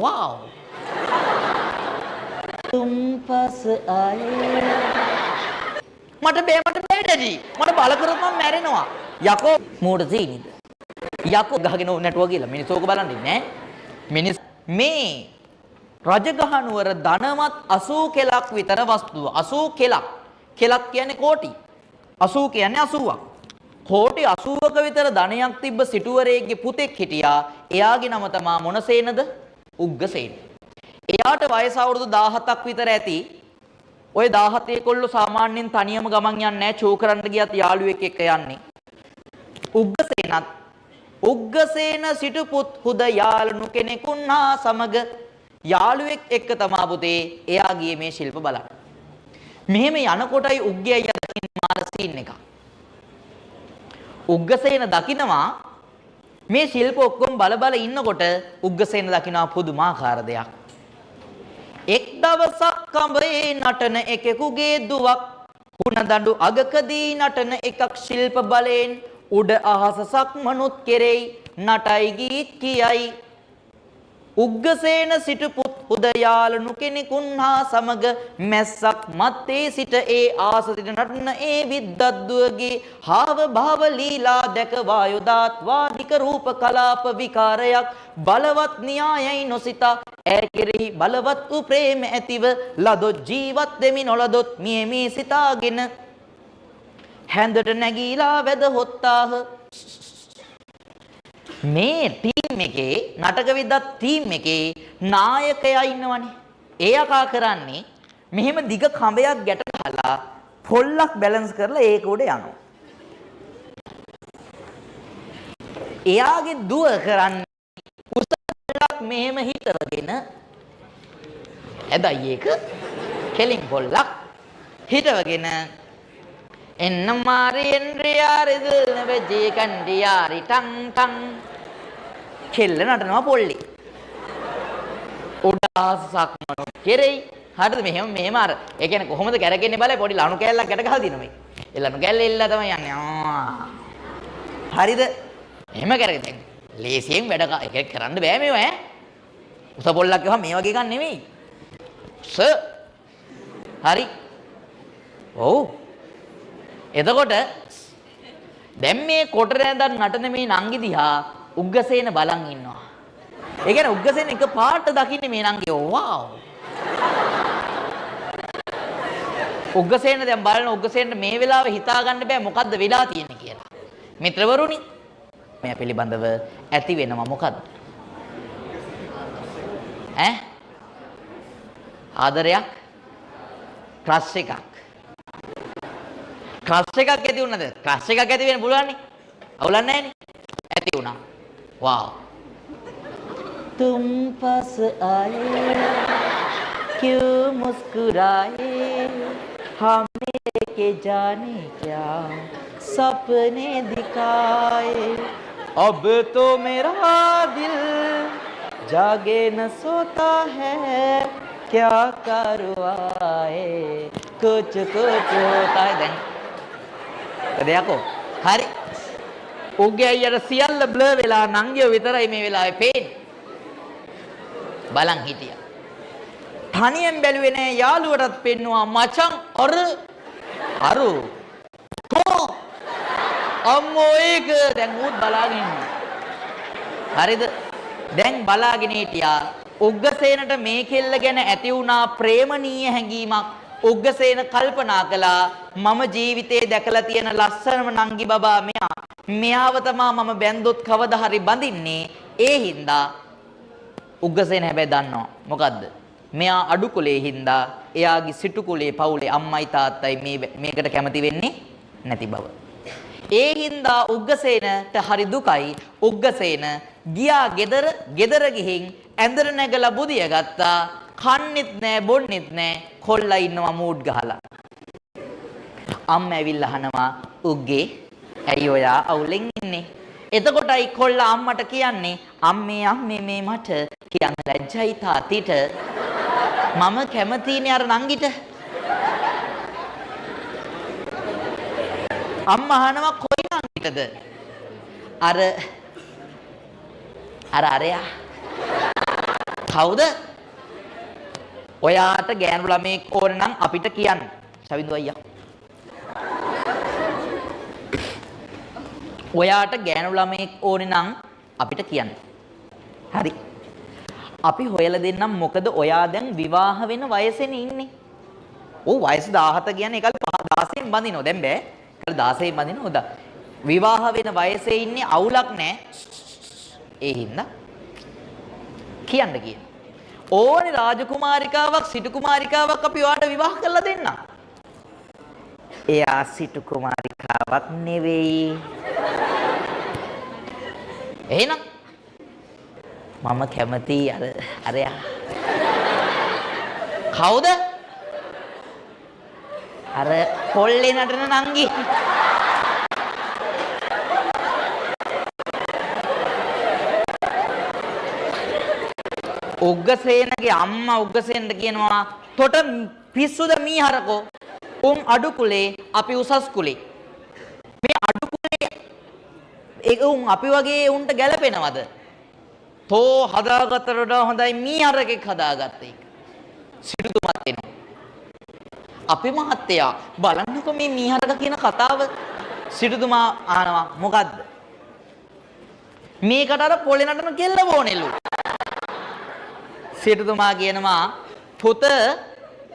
Wow. තුම්පස ආයේ මට බෑ ඩැඩි. මට බල කරොත් මම මැරෙනවා. යකෝ මූට සීනිද? යකෝ ගහගෙන නැටුවා කියලා මිනිස්සු ඕක බලන් ඉන්නේ ඈ. මිනිස් මේ රජගහ නුවර ධනවත් 80 කෙලක් විතර වස්තුව. 80 කෙලක්. කෙලක් කියන්නේ කෝටි. 80 කියන්නේ 80ක්. කෝටි 80ක විතර ධනයක් තිබ්බ සිටුවරයෙක්ගේ පුතෙක් හිටියා. එයාගේ නම තමයි මොනසේනද? උග්ගසේන. එයාට වයස අවුරුදු 17ක් විතර ඇති. ඔය 17 කොල්ලෝ සාමාන්‍යයෙන් තනියම ගමන් යන්නේ නැහැ. චෝ කරන්න ගියත් යාළුවෙක් එක්ක යන්නේ. උග්ගසේන සිටු පුත් හුද යාළුණු කෙනෙකුන් හා සමග යාළුවෙක් එක්ක තමා පුතේ එයා ගියේ මේ ශිල්ප බලන්න. මෙහෙම යනකොටයි උග්ගයයි දකින්න මාර සීන් එකක්. උග්ගසේන දකින්නවා මේ ශිල්ප ඔක්කොම බල ඉන්නකොට උග්ගසේන දකින්නවා පුදුමාකාර දෙයක්. එක් දවසක් කඹේ නටන එකෙකුගේ දුවක් හුණ දඬු අගකදී නටන එකක් ශිල්ප බලෙන් උඩ අහසක් මනුත් කෙරෙයි නටයි ගීත් කියයි. උග්ගසේන සිටු පුත් උදයාලනු කෙනෙකුන් හා සමග මැස්සක් මත්තේ සිට ඒ ආසසිට නටන ඒ විද්දද්දුවගේ හාව භාව ලීලා දැක වායුදාත් වාදික රූප කලාප විකාරයක් බලවත් න්‍යායයි නොසිතා ඈ කෙරෙහි බලවත් වූ ප්‍රේම ඇතිව ලදොත් ජීවත් දෙමි නොලදොත් මිය මේ සිතාගෙන හැඳට නැගීලා වැද හොත්තාහ. මේ ටීම් එකේ නටක විද්‍යා ටීම් එකේ නායකයා ඉන්නවනේ. එයාකා කරන්නේ මෙහෙම දිග කඹයක් ගැට ගහලා පොල්ලක් බැලන්ස් කරලා ඒක උඩ යනවා. එයාගේ දුව කරන්නේ උස පොල්ලක් මෙහෙම හිටවගෙන හැබැයි ඒක කෙලින් පොල්ලක් හිටවගෙන එන්න මාරියෙන් රියාරිද වෙජේ කණ්ඩියාරි ටං ටං කෙල්ල නටනවා පොල්ලේ. උඩාසක් මනෝ කෙරෙයි. හරිද? මෙහෙම අර ඒ කියන්නේ කොහොමද කැරකෙන්නේ බලයි පොඩි ලණු කෑල්ලක් ගැට ගහලා දිනවා මේ. ඒ ලණු කෑල්ල එල්ලලා තමයි යන්නේ. හරිද? එහෙම කරගෙන දැන් ලේසියෙන් වැඩ එක කරන්න බෑ මේව ඈ. උස පොල්ලක් ගහම මේ වගේ ගන්න නෙමෙයි. හරි. ඔව්. එතකොට දැන් මේ කොටරැඳන් නටන මේ නංගි දිහා උග්ගසේන බලන් ඉන්නවා. ඒ කියන්නේ උග්ගසේන එක පාට දකින්නේ මේ නංගි. වව්. උග්ගසේන දැන් බලන උග්ගසේනට මේ වෙලාවේ හිතා ගන්න බෑ මොකද්ද වෙලා තියෙන්නේ කියලා. මිත්‍රවරුනි මේ පිළිබඳව ඇති වෙනවා මොකද්ද? ආදරයක් ක්‍රෂ් එකක්. ක්‍රෂ් එකක් ඇති වුණාද? ක්‍රෂ් එකක් ඇති වෙන්න පුළුවන් නේ. අවුලක් නැහැ නේ. ඇති වුණා. वाव. तुम पास आए क्यों मुस्कुराए हमने के जाने क्या सपने दिखाए अब तो मेरा दिल जागे न सोता है क्या करवाए कुछ होता है then देखो hari උගේ අයියට සියල්ල බ්ලර් වෙලා නංගිය විතරයි මේ වෙලාවේ පේන්නේ. බලන් හිටියා. තනියෙන් බැලුවේ නෑ යාළුවටත් පෙන්නුවා මචං අරු කො අම්මෝ ඒක දැන් උත් බලාගෙන ඉන්නේ. හරිද? දැන් බලාගෙන හිටියා. උග්ගසේනට මේ කෙල්ල ගැන ඇති වුණා ප්‍රේමණීය හැඟීමක්. උග්ගසේන කල්පනා කළා මම ජීවිතේ දැකලා තියෙන ලස්සනම නංගි බබා මෙයාව තමා මම බැන්දොත් කවදා හරි බඳින්නේ. ඒ හින්දා උග්ගසේන හැබැයි දන්නවා මොකද්ද? මෙයා අඩු කුලේ හින්දා එයාගේ සිටු කුලේ පවුලේ අම්මයි තාත්තයි මේකට කැමති වෙන්නේ නැති බව. ඒ හින්දා උග්ගසේනට හරි දුකයි. උග්ගසේන ගියා ගෙදර ගිහින් ඇඳට නැගලා බුදිය ගත්තා. කන්නෙත් නෑ බොන්නෙත් නෑ කොල්ලා ඉන්නවා මූඩ් ගහලා. අම්මා ඇවිල්ලා අහනවා උග්ගේ ඇයි ඔයා අවුලෙන් ඉන්නේ? එතකොටයි කොල්ලා අම්මට කියන්නේ අම්මේ මේ මට කියන්න ලැජ්ජයි තාත්තිට. මම කැමතිනේ අර නංගිට. අම්මා අහනවා කොයි නංගිටද? අර අරයා. කවුද? ඔයාට ගෑනු ළමෙක් ඕන නම් අපිට කියන්න. සවිඳු අයියා. ඔයාට ගෑනු ළමෙක් ඕනේ නම් අපිට කියන්න. හරි. අපි හොයලා දෙන්නම් මොකද ඔයා දැන් විවාහ වෙන වයසේනේ ඉන්නේ. ඔව් වයස 17 කියන්නේ ඒකල් 16න් බඳිනවා. දැන් බෑ. ඒකල් 16න් බඳිනවා. හොඳ. විවාහ වෙන වයසේ ඉන්නේ අවුලක් නැහැ. ඒ හින්දා කියන්න කියන. ඕනේ රාජකුමාරිකාවක් සිටු කුමාරිකාවක් අපි ඔයාට විවාහ කරලා දෙන්නම්. එයා සිටු කුමාරිකාවක් නෙවෙයි. එහෙනම් මම කැමති අරයා. කවුද? අර පොල්ලේ නටන නංගි. උග්ගසේනගේ අම්මා උග්ගසේනට කියනවා තොට පිස්සුද මීහරකෝ උන් අඩු කුලේ අපි උසස් කුලේ මේ අඩු කුලේ ඒක උන් අපි වගේ උන්ට ගැලපෙනවද තෝ හදාගත්තට හොඳයි මීහරකෙක් හදාගත්ත එක සිටුතුමත් එනවා අපි මහත්තයා බලන්නකෝ මේ මීහරක කියන කතාව සිටුතුමා අහනවා මොකද්ද මේකට අර පොලේ නටන කෙල්ල ඕනෙලු සිටුතුමා කියනවා පුත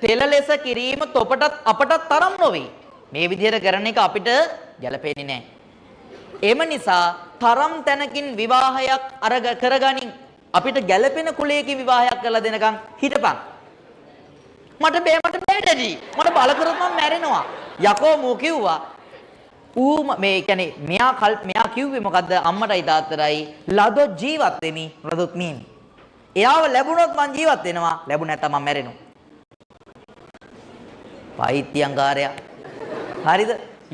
තෙල ලෙස කිරීම තොපටත් අපටත් තරම් නොවේ. මේ විදිහට කරන එක අපිට ගැලපෙන්නේ නැහැ. එම නිසා තරම් තැනකින් විවාහයක් කරගනින් අපිට ගැලපෙන කුලයකින් විවාහයක් කරලා දෙනකන් හිටපන්. මට බෑ ඩැඩි. මට බල කරොත් මම මැරෙනවා. යකෝ මෝ කිව්වා. ඌ මේ කියන්නේ මෙයා කිව්වේ මොකද්ද අම්මටයි තාත්තටයි ලද ජීවත් වෙමි රදොත් මීමි. එයාව ලැබුණොත් මං ජීවත් වෙනවා ලැබුණ නැත්නම් මම මැරෙනවා. පෛත්‍යංගාරයා. හරිද?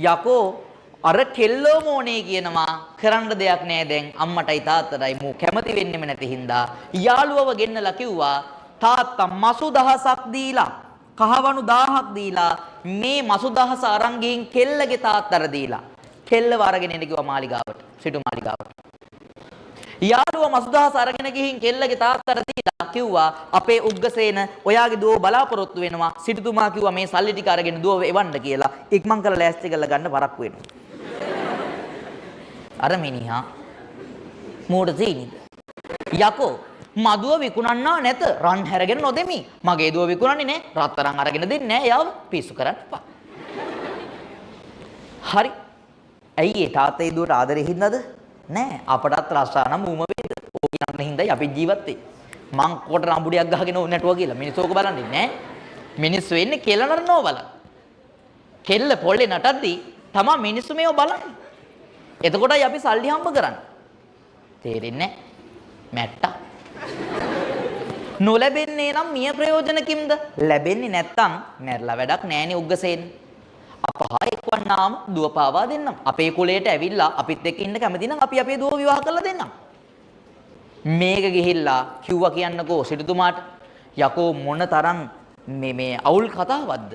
යකෝ අර කෙල්ලෝ මොනේ කියනවා කරන්න දෙයක් නෑ දැන් අම්මටයි තාත්තටයි මෝ කැමති වෙන්නෙම නැති හින්දා යාළුවව ගෙන්නලා කිව්වා තාත්තා මසු දහසක් දීලා කහවණු 1000ක් දීලා මේ මසු දහස අරන් ගිහින් කෙල්ලගේ තාත්තට දීලා කෙල්ලව අරගෙන එන්න කිව්වා මාලිගාවට සිටු මාලිගාවට. යාළුවා මසුදහස අරගෙන ගිහින් කෙල්ලගේ තාත්තට දීලා කිව්වා අපේ උග්ගසේන ඔයාගේ දුව බලාපොරොත්තු වෙනවා සිටුතුමා කිව්වා මේ සල්ලි ටික අරගෙන දුව එවන්න කියලා ඉක්මන් කරලා ලෑස්ති කරලා ගන්න වරක් වෙනවා අර මිනිහා මෝඩ සීනිද යකෝ මදුව විකුණන්නා නැත රන් හැරගෙන නොදෙමි මගේ දුව විකුණන්නේ නැහැ රත්තරන් අරගෙන දෙන්නේ නැහැ යාව පිස්සු කරන්න එපා හරි ඇයි ඒ තාත්තේ දුවට ආදරෙ හින්දාද නෑ අපටත් රස්සානම් ඌම වේද ඕක යන්න හින්දායි අපි ජීවත් වෙන්නේ මං කොට රඹුඩියක් ගහගෙන ඕන නැටුවා කියලා මිනිස්සු ඕක බලන්නේ නෑ මිනිස්සු වෙන්නේ කෙල්ල නරනව බලන්න කෙල්ල පොල්ලේ නටද්දී තමා මිනිස්සු මේව බලන්නේ එතකොටයි අපි සල්ලි හම්බ කරන්නේ තේරෙන්නේ මැට්ටා නොලැබෙන්නේ නම් මිය ප්‍රයෝජනකින්ද ලැබෙන්නේ නැත්තම් මැරලා වැඩක් නෑනේ උග්ගසේන අපහා එක්වන්නාම දුව පාවා දෙන්නම්. අපේ කුලයට ඇවිල්ලා අපිත් එක්ක ඉන්න කැමති නම් අපි අපේ දුව විවාහ කරලා දෙන්නම්. මේක ගිහිල්ලා කිව්වා කියන්නකෝ සිටුතුමාට යකෝ මොන තරම් මේ අවුල් කතාවක්ද?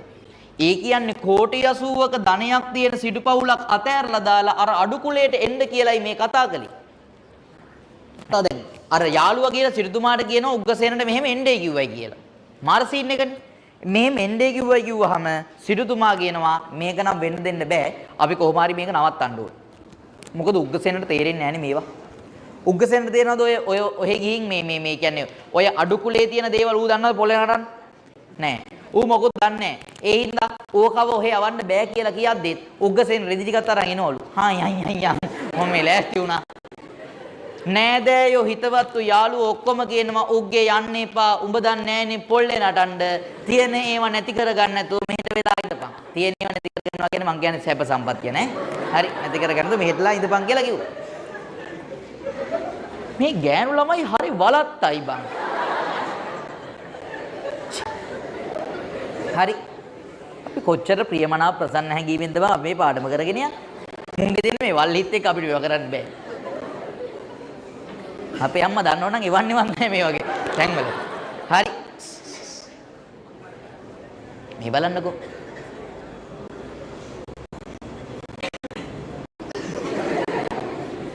ඒ කියන්නේ කෝටි 80ක ධනයක් තියෙන සිටුපවුලක් අතෑරලා දාලා අර අඩු කුලයට එන්න කියලායි මේ කතා කළේ. තදෙන් අර යාළුවා කියලා සිටුතුමාට කියනවා උග්ගසේනට මෙහෙම එන්නේ කිව්වයි කියලා. මාර සීන් එකනේ. මේ මෙන්ඩේ කිව්වහම සිටුතුමා කියනවා මේක නම් වෙන්න දෙන්න බෑ අපි කොහොම හරි මේක නවත්තන්න ඕනේ මොකද උග්ගසේනට තේරෙන්නේ නැහනේ මේවා උග්ගසේනට තේරෙනවද ඔය ගිහින් මේ කියන්නේ ඔය අඩු කුලේ තියෙන දේවල් ඌ දන්නවද පොලේ නටන්න නෑ ඌ මොකුත් දන්නේ නෑ ඒ හින්දා ඕකව ඔහෙ යවන්න බෑ කියලා කියද්දිත් උග්ගසේන රෙදි ටිකක් අරන් එනවලු මම මේ ලෑස්ති වුණා නෑදෑයෝ හිතවත්තු යාළුවෝ ඔක්කොම කියනවා උග්ගේ යන්න එපා උඹ දන්නේ නෑනේ පොල්ලේ නටන්න තියෙන ඒවා නැති කරගන්න නැතුව මෙහෙට වෙලා ඉඳපන් තියෙන ඒවා නැති කරගන්නවා කියන්නේ මං කියන්නේ සැප සම්පත්තිය නෑ හරි නැති කරගන්නද මෙහෙටලා ඉඳපන් කියලා කිව්වා මේ ගෑනු ළමයි හරි වලත්තයි බං හරි අපි කොච්චර ප්‍රියමනාප ප්‍රසන්න හැඟීමෙන්ද බං අපි මේ පාඩම කරගෙන යන්නේ මුංගේ දෙන මේ වල්ලිත් එක්ක අපිට විව කරන්න බෑ අපේ අම්මා දන්නව නම් එවන්නේවත් නැහැ මේ වගේ තැන්වල. හරි. මේ බලන්නකෝ.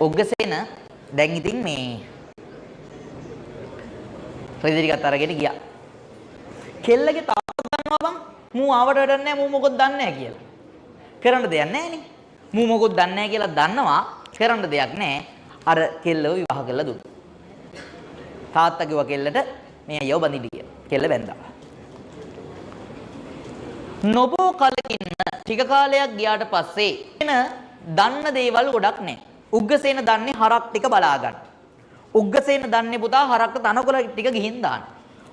උග්ගසේන දැන් ඉතින් මේ රෙදි ටිකත් අරගෙන ගියා. කෙල්ලගේ තාත්තා දන්නවා බං මූ ආවට වැඩක් නැහැ මූ මොකොත් දන්නේ නැහැ කියලා. කරන්න දෙයක් නැහැ නේ. මූ මොකොත් දන්නේ නැහැ කියලා දන්නවා කරන්න දෙයක් නැහැ. අර කෙල්ලව විවාහ කරලා දුන්නා. තාත්තා කිව්වා කෙල්ලට මේ අයියව බඳින්න කියලා. කෙල්ල බැඳා. නොබෝ කලකින් ටික කාලයක් ගියාට පස්සේ එන දන්න දේවල් ගොඩක් නැහැ. උග්ගසේන දන්නේ හරක් ටික බලා ගන්න. උග්ගසේන දන්නේ පුතා හරක්ට තනකොළ ටික ගිහින් දාන්න.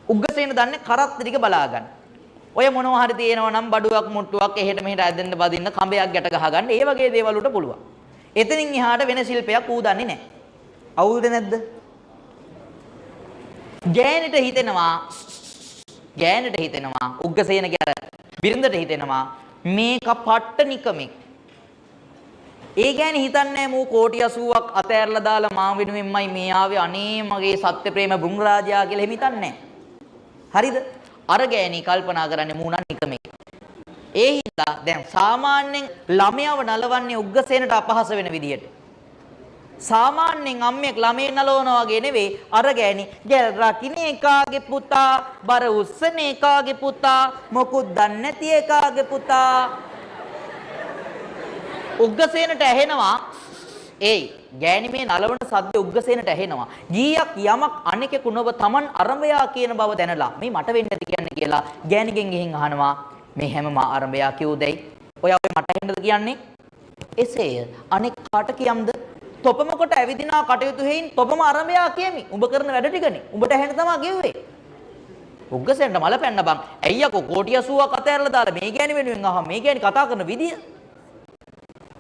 උග්ගසේන දන්නේ කරත් ටික බලා ගන්න. ඔය මොනවා හරි තියෙනවා නම් බඩුවක් මුට්ටුවක් එහෙට මෙහෙට ඇදෙන්න බදින්න කඹයක් ගැට ගහ ගන්න. ඒ වගේ දේවල් වලට පුළුවන්. එතනින් එහාට වෙන ශිල්පයක් ඌ දන්නේ නැහැ. අවුල්ද නැද්ද? ගෑනට හිතෙනවා උග්ගසේනගේ අර බිරිඳට හිතෙනවා මේක පට්ට නිකමෙක්. ඒ ගෑණි හිතන්නේ මූ කෝටි 80ක් අතෑරලා දාලා මා වෙනුවෙන්මයි මේ ආවේ අනේ මගේ සත්‍ය ප්‍රේම බුම්රාජයා කියලා එහෙම හිතන්නේ. හරිද? අර ගෑණි කල්පනා කරන්නේ මූ නම් නිකමෙක්. ඒ හින්දා දැන් සාමාන්‍යයෙන් ළමයව නලවන්නේ උග්ගසේනට අපහාස වෙන විදියට. සාමාන්‍යයෙන් අම්මෙක් ළමේ නලවනවා වගේ නෙවෙයි අර ගෑණි ගැල් රකින්න එකාගේ පුතා බර උස්සන එකාගේ පුතා මොකුත් දන්නේ නැති එකාගේ පුතා. උග්ගසේනට ඇහෙනවා ඒයි ගෑණි මේ නලවන සද්ද උග්ගසේනට ඇහෙනවා. ගීයක් යමක් අනෙකෙකු නොව Taman අරඹයා කියන බව දැනලා මේ මට වෙන්නේ නැති කියන්නේ කියලා ගෑණිගෙන් ගිහින් අහනවා මේ හැම මා අරඹයා කිව්දයි ඔය මට හෙන්නද කියන්නේ එසේය අනෙක් කාට කියම්ද තොපමකට ඇවිදිනා කටයුතු හේයින් තොපම අරඹයා කියමි උඹ කරන වැඩ ටිකනේ උඹට ඇහෙන තමයි කිව්වේ. උග්ගසේනට මල පැන්න බං ඇයියකෝ කෝටි 80ක් අතෑරලා දාලා මේ ගෑණි වෙනුවෙන් අහම මේ ගෑණි කතා කරන විදිය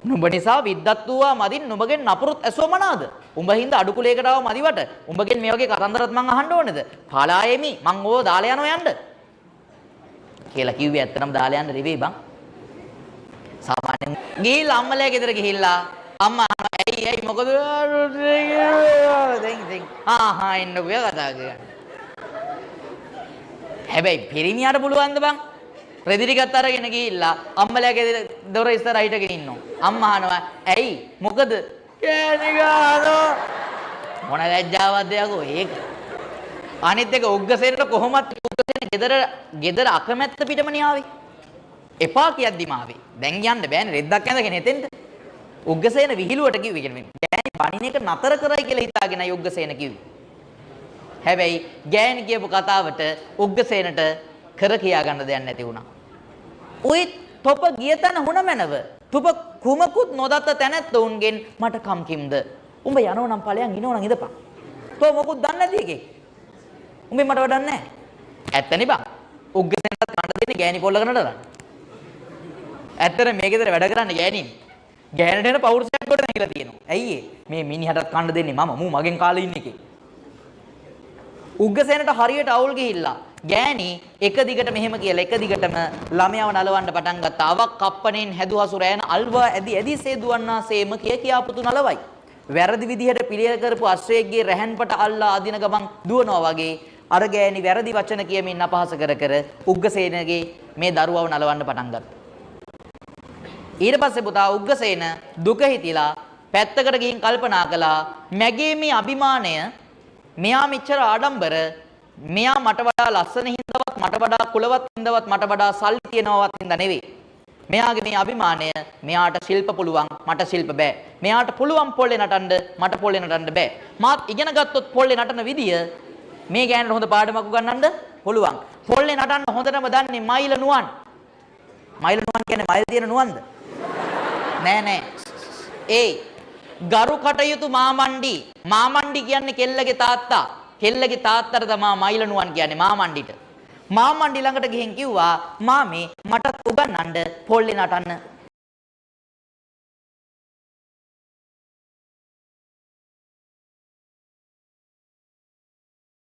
නුඹ නිසා විද්දත් වූවා මදින් නුඹගෙන් නපුරුත් ඇසුව මනාද? උඹ හින්දා අඩුකුලයකට ආව මදිවට උඹගෙන් මේ වගේ කතන්දරත් මං අහන්න ඕනේද? පාලායෙමි මං ඕව දාලා යනවා යන්න. කියලා කිව්වේ ඇත්තටම දාලා යන්න නෙවෙයි බං. සාමාන්‍යයෙන් ගිහිල්ලා අම්මලා ගෙදර ගිහිල්ලා අම්මා ඇයි මොකද දැන් එන්නකෝ කතා කරන්න. හැබැයි පිරිමියාට පුළුවන්ද බං? රෙදි ටිකත් අරගෙන ගිහිල්ලා අම්මලාගේ දොර ඉස්සර හිටගෙන ඉන්නවා. අම්මා අහනවා ඇයි මොකද? කෑලි ගහනවා. මොන ලැජ්ජාවක්ද යකෝ ඒක. අනිත් එක උග්ගසේනට කොහොමත් උග්ගසේන ගෙදර අකමැත්ත පිටමනේ ආවේ. එපා කියද්දිම ආවේ. දැන් යන්න බෑනේ රෙද්දක් ඇඳගෙන එතෙන්ට. උග්ගසේන විහිළුවට කිව්වේ කියන්නේ ගෑණි පණින එක නතර කරයි කියලා හිතාගෙනයි උග්ගසේන කිව්වේ. හැබැයි ගෑණි කියපු කතාවට උග්ගසේනට කර කියා ගන්න දෙයක් නැති වුණා. ඔය තොප ගිය තැන හුණමැනව. තොප කුමකුත් නොදත්ත තැනැත්තවුන්ගෙන් මට කම්කිම්ද? උඹ යනව නම් ඵලයන් ඉනව නම් ඉඳපන්. තෝ මොකුත් දන්නේ නැති එකේ. උඹේ මට වඩන්නේ නැහැ. ඇත්තනේ බං. උග්ගසෙන්ටත් කන්න දෙන්නේ ගෑණි පොල්ලකට නටලා. ඇත්තට මේ ගෙදර වැඩ කරන්නේ ගෑණිනේ. ගෑනට එන පෞරුෂයක් කොට නැගිලා තියෙනවා. ඇයි මේ මිනිහටත් කන්න දෙන්නේ මම මූ මගෙන් කාලේ ඉන්න එකේ. උග්ගසේනට හරියට අවුල් ගිහිල්ලා ගෑණි එක දිගට මෙහෙම කියලා එක දිගටම ළමයාව නලවන්න පටන් ගත්තා. අවක් කප්පණෙන් හැදුවසු රෑන අල්වා ඇදි සේදුවන්නාසේම කියා පුතු නලවයි. වැරදි විදිහට පිළියෙල කරපු අශ්‍රේයගේ රැහන්පට අල්ලා අදින ගමන් දුවනවා වගේ අර ගෑණි වැරදි වචන කියමින් අපහාස කර උග්ගසේනගේ මේ දරුවව නලවන්න පටන් ගත්තා. ඊට පස්සේ පුතා උග්ගසේන දුක හිතිලා පැත්තකට ගිහින් කල්පනා කළා මගේ මේ අභිමානය මෙයා මෙච්චර ආඩම්බර මෙයා මට වඩා ලස්සන හින්දාවත් මට වඩා කුලවත් හින්දාවත් මට වඩා සල්ලි තියනවත් හින්දා නෙවෙයි. මෙයාගේ මේ අභිමානය මෙයාට ශිල්ප පුළුවන් මට ශිල්ප බෑ. මෙයාට පුළුවන් පොල්ලේ නටන්න මට පොල්ලේ නටන්න බෑ. මාත් ඉගෙන ගත්තොත් පොල්ලේ නටන විදිය මේ ගෑනට හොඳ පාඩමක් උගන්වන්න පුළුවන්. පොල්ලේ නටන්න හොඳටම දන්නේ මයිල නුවන්. මයිල නුවන් කියන්නේ මයිල් තියෙන නුවන්ද? නෑ. ඒ ගරු කටයුතු මාමණ්ඩි. මාමණ්ඩි කියන්නේ කෙල්ලගේ තාත්තා. කෙල්ලගේ තාත්තට තමයි මයිල නුවන් කියන්නේ මාමණ්ඩිට. මාමණ්ඩි ළඟට ගිහින් කිව්වා මාමේ මටත් උගන්වන්න පොල්ලේ නටන්න.